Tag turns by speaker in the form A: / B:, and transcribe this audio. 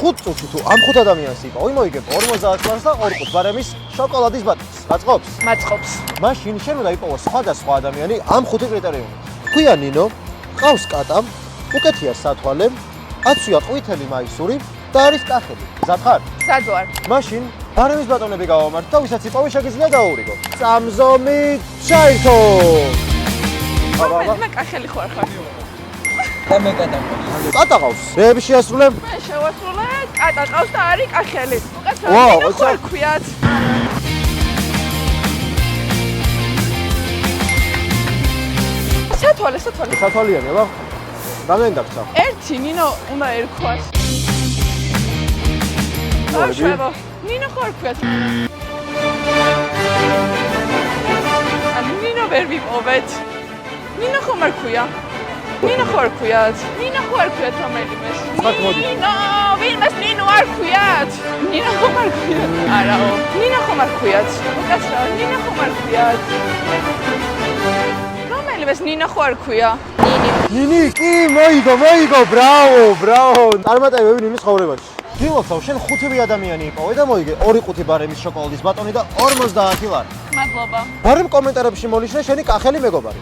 A: 5 წუთში თუ ამ 5 ადამიანს იპოვი, მოიგებ 50 ლარს და 2 ყუთს ბარემის შოკოლადის ბატონს. გაწყობს?
B: მაწყობს.
A: მაშინ შენ უნდა იპოვო სხვადასხვა ადამიანი ამ 5 კრიტერიუმით. ქვია ნინო, ყავს კატამ, უკეთია სათვალე, აცვია ყვითელი მაისური და არის კახელი. მზად ხარ?
B: მზად ვარ.
A: მაშინ ბარემის ბატონები გავამართთ და ვისაც იპოვე შეგიძლია დაურიგო. წამზომით ჩაირთო.
B: მე კახელი ხარ.
C: და მე კატა.
A: კატა ყავს. რეები შეასრულე?
B: მე შევასრულე, კატა ყავს და არის კახელი.
A: ვაუ,
B: ხარ ქვიათ. სათვალე.
A: სათვალიანი აბა. რამდენი დაგცა?
B: ერთი ნინო უნდა ერქვას. აშვებო. ნინო ხარ ქვიათ. ნინო ვერ ვიპოვეთ. ნინო ხომ არ ქვია? ნინო ხარ ქვიათ. ნინო ხარ ქვიათ რომელიმეს. ნინო, ვინმეს ნინო არ ქვიათ. ნინო ხომ არ ქვიათ? არაო. ნინო ხომ არ ქვიათ? უკაცრავ, ნინო ხომ არ ქვიათ? რომელიმეს ნინო ხარ ქვია?
A: ნინი, კი, მოიგო, ბრავო. წარმატებები ნინის ხოვრებაში. გილოცავ, შენ 5 ადამიანი იპოვე და მოიგე 2 ყუთი ბარემის შოკოლადის ბატონი და 50 ლარი.
B: მადლობა.
A: ბარემ კომენტარებში მონიშნე შენი კახელი მეგობარი.